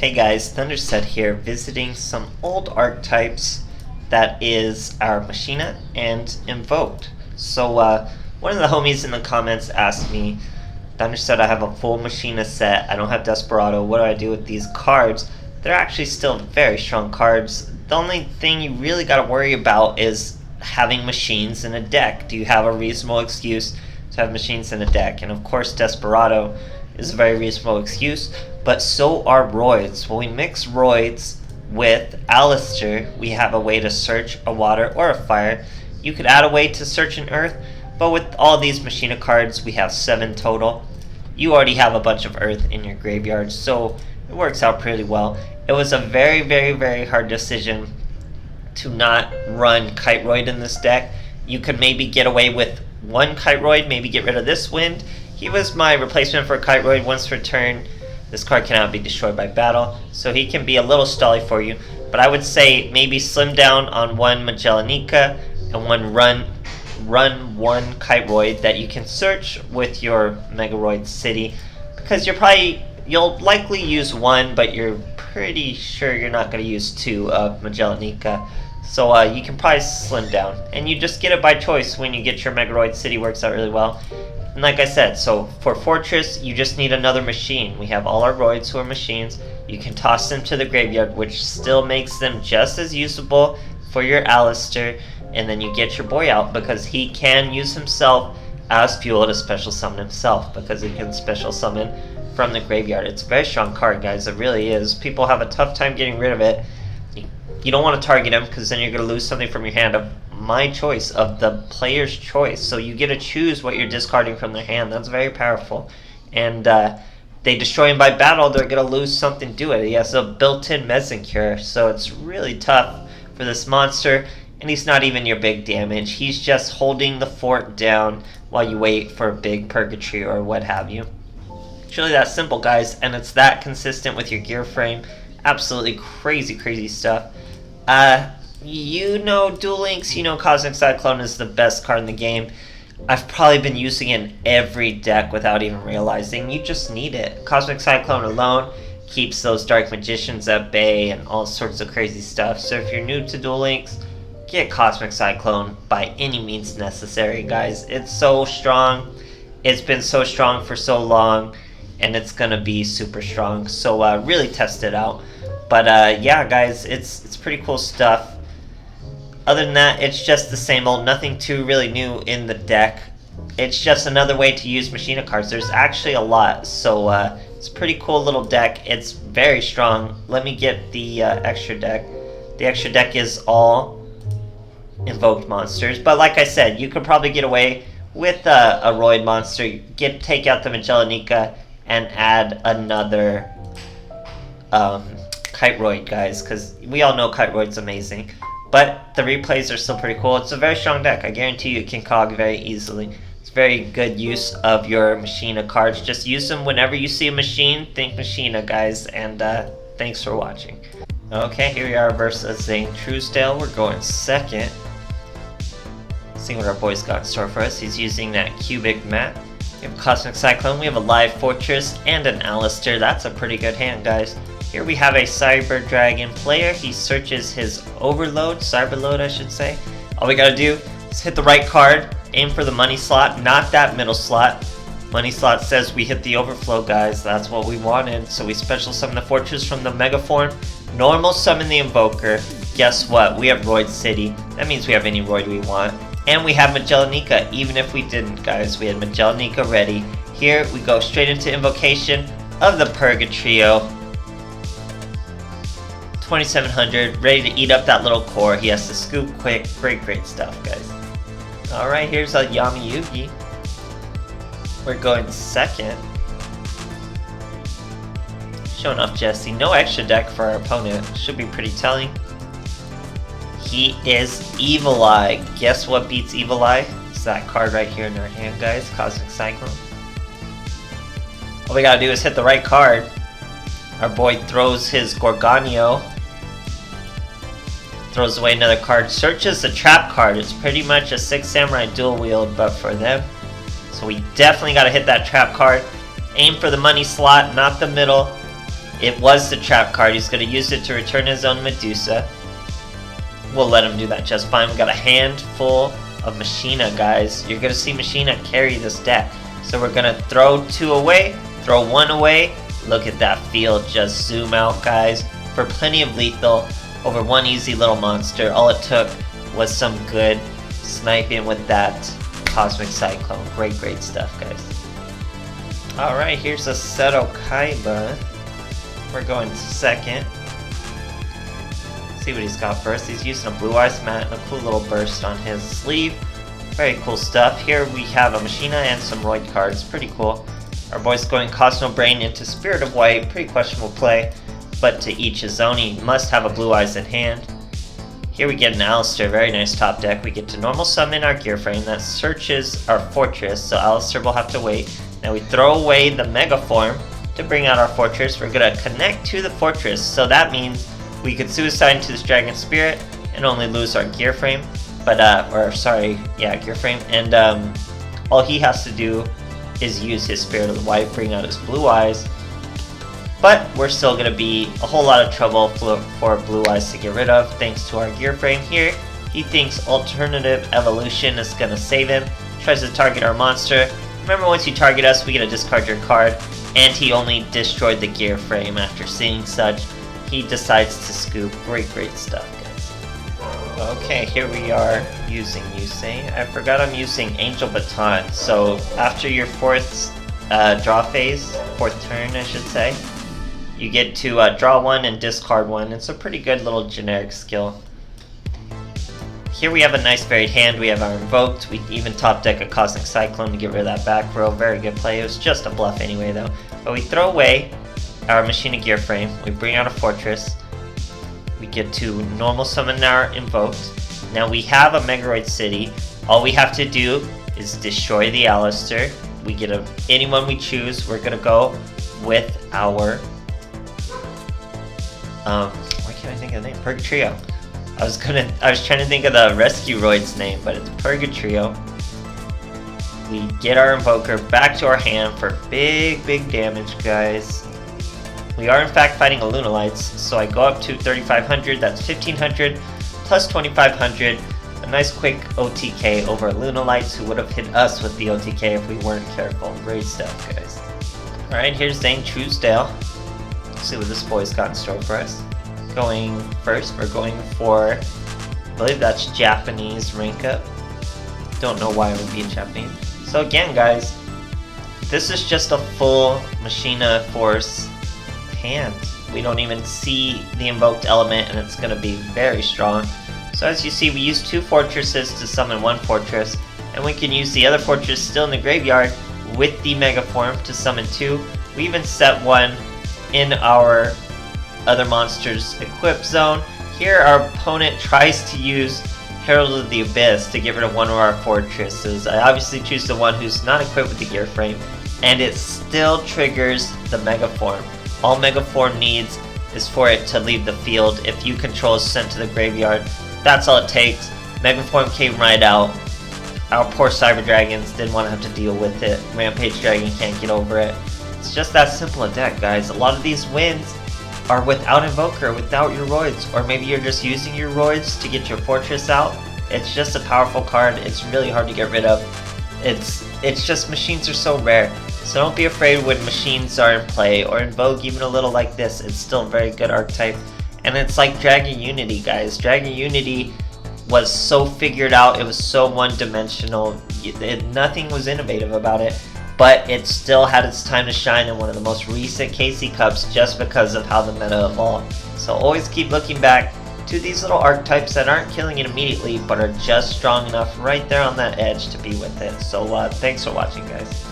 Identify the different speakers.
Speaker 1: Hey guys, Thunderset here, visiting some old archetypes that is our Machina and Invoked. So one of the homies in the comments asked me, Thunderset, I have a full Machina set, I don't have Desperado, what do I do with these cards? They're actually still very strong cards. The only thing you really gotta worry about is having machines in a deck. Do you have a reasonable excuse to have machines in a deck? And of course Desperado is a very reasonable excuse, but so are Roids. When we mix Roids with Alistair, we have a way to search a water or a fire. You could add a way to search an earth, but with all these Machina cards, we have 7 total. You already have a bunch of earth in your graveyard, so it works out pretty well. It was a very hard decision to not run Kite Roid in this deck. You could maybe get away with one Kite Roid, maybe get rid of this Wind. He was my replacement for Kite Roid once per turn. This card cannot be destroyed by battle, so he can be a little stally for you. But I would say maybe slim down on one Magellanica and one run one Kite Roid that you can search with your Megaroid City, because you'll likely use one, but you're pretty sure you're not going to use 2 of Magellanica. So you can probably slim down, and you just get it by choice when you get your Megaroid City. Works out really well. And like I said, so for Fortress, you just need another machine. We have all our Roids who are machines. You can toss them to the graveyard, which still makes them just as usable for your Alistair. And then you get your boy out, because he can use himself as fuel to special summon himself, because he can special summon from the graveyard. It's a very strong card, guys. It really is. People have a tough time getting rid of it. You don't want to target him, because then you're going to lose something from your hand of my choice, of the player's choice. So you get to choose what you're discarding from their hand. That's very powerful. And they destroy him by battle, they're going to lose something to it. He has a built-in Mesencure, so it's really tough for this monster. And he's not even your big damage. He's just holding the fort down while you wait for a big Purgatory or what have you. It's really that simple, guys, and it's that consistent with your gear frame. Absolutely crazy stuff. You know Duel Links, you know Cosmic Cyclone is the best card in the game. I've probably been using it in every deck without even realizing. You just need it. Cosmic Cyclone alone keeps those Dark Magicians at bay and all sorts of crazy stuff. So if you're new to Duel Links, get Cosmic Cyclone by any means necessary, guys. It's so strong. It's been so strong for so long, and it's gonna be super strong. So really test it out. But yeah, guys, it's pretty cool stuff. Other than that, it's just the same old, nothing too really new in the deck. It's just another way to use Machina cards. There's actually a lot, so it's a pretty cool little deck. It's very strong. Let me get the extra deck. The extra deck is all invoked monsters, but like I said, you could probably get away with a Roid monster. Take out the Magellanica and add another Kite Roid, guys, because we all know Kite Roid's amazing. But the replays are still pretty cool. It's a very strong deck. I guarantee you can cog very easily. It's very good use of your Machina cards. Just use them whenever you see a machine. Think Machina, guys. And thanks for watching. Okay, here we are versus Zane Truesdale. We're going second. See what our boy's got in store for us. He's using that cubic mat. We have a Cosmic Cyclone. We have a live Fortress and an Alistair. That's a pretty good hand, guys. Here we have a Cyber Dragon player. He searches his overload, cyberload I should say. All we gotta do is hit the right card, aim for the money slot, not that middle slot. Money slot says we hit the overflow, guys. That's what we wanted. So we special summon the Fortress from the Mega form, normal summon the Invoker. Guess what? We have Roid City. That means we have any Roid we want. And we have Magellanica, even if we didn't, guys. We had Magellanica ready. Here we go straight into Invocation of the Purgatrio. 2700, ready to eat up that little core. He has to scoop quick. Great stuff, guys. Alright, here's a Yami Yugi. We're going second. Showing off Jesse. No extra deck for our opponent. Should be pretty telling. He is Evil Eye. Guess what beats Evil Eye? It's that card right here in our hand, guys. Cosmic Cyclone. All we gotta do is hit the right card. Our boy throws his Gorgonio. Throws away another card. Searches the trap card. It's pretty much a 6 Samurai dual wield, but for them. So we definitely gotta hit that trap card. Aim for the money slot, not the middle. It was the trap card. He's going to use it to return his own Medusa. We'll let him do that just fine. We got a handful of Machina, guys. You're going to see Machina carry this deck. So we're going to throw 2 away, throw 1 away. Look at that field just zoom out, guys. For plenty of lethal over 1 easy little monster. All it took was some good sniping with that Cosmic Cyclone. Great stuff, guys. Alright, here's a Seto Kaiba. We're going to second. See what he's got first. He's using a Blue Eyes mat and a cool little burst on his sleeve. Very cool stuff. Here we have a Machina and some Roid cards. Pretty cool. Our boy's going Cosmo Brain into Spirit of White. Pretty questionable play, but to each his own. He must have a Blue Eyes in hand. Here we get an Alistair. Very nice top deck. We get to normal summon our Gear Frame that searches our Fortress, so Alistair will have to wait. Now we throw away the Mega Form to bring out our Fortress. We're going to connect to the Fortress, so that means we could suicide into this Dragon Spirit and only lose our Gear Frame, Gear Frame, and all he has to do is use his Spirit of the White, bring out his Blue Eyes, but we're still going to be a whole lot of trouble for Blue Eyes to get rid of, thanks to our Gear Frame here. He thinks Alternative Evolution is going to save him, tries to target our monster. Remember, once you target us, we get to discard your card, and he only destroyed the Gear Frame after seeing such. He decides to scoop. Great stuff, guys. Okay, here we are using Yusei. I forgot I'm using Angel Baton. So after your 4th draw phase, 4th turn I should say, you get to draw 1 and discard 1. It's a pretty good little generic skill. Here we have a nice varied hand. We have our Invoked. We even top deck a Cosmic Cyclone to get rid of that back row. Very good play. It was just a bluff anyway though. But we throw away our Machina Gear Frame, we bring out a Fortress, we get to normal summon our Invoked. Now we have a Megaroid City. All we have to do is destroy the Alistair. We get anyone we choose. We're gonna go with our why can't I think of the name? Purgatrio. I was trying to think of the Rescue Roid's name, but it's Purgatrio. We get our Invoker back to our hand for big damage, guys. We are in fact fighting a Lunalights, so I go up to 3,500, that's 1,500 plus 2,500. A nice quick OTK over Lunalights, who would have hit us with the OTK if we weren't careful. Great stuff, guys. Alright, here's Zane Truesdale. Let's see what this boy's got in store for us. Going first, we're going for, I believe that's Japanese rank up. Don't know why it would be in Japanese. So again, guys, this is just a full Machina Force hand. We don't even see the invoked element, and it's going to be very strong. So as you see, we use 2 fortresses to summon 1 fortress, and we can use the other fortress still in the graveyard with the Mega Form to summon 2. We even set 1 in our other monster's equip zone. Here our opponent tries to use Herald of the Abyss to get rid of one of our fortresses. I obviously choose the one who's not equipped with the Gear Frame, and it still triggers the Mega Form. All Mega Form needs is for it to leave the field. If you control is sent to the graveyard, that's all it takes. Mega Form came right out. Our poor Cyber Dragons didn't want to have to deal with it. Rampage Dragon can't get over it. It's just that simple a deck, guys. A lot of these wins are without Invoker, without your Roids, or maybe you're just using your Roids to get your Fortress out. It's just a powerful card. It's really hard to get rid of. It's just machines are so rare. So don't be afraid when machines are in play or in vogue, even a little like this. It's still a very good archetype. And it's like Dragon Unity, guys. Dragon Unity was so figured out. It was so one-dimensional. Nothing was innovative about it. But it still had its time to shine in one of the most recent KC Cups just because of how the meta evolved. So always keep looking back to these little archetypes that aren't killing it immediately, but are just strong enough right there on that edge to be with it. So thanks for watching, guys.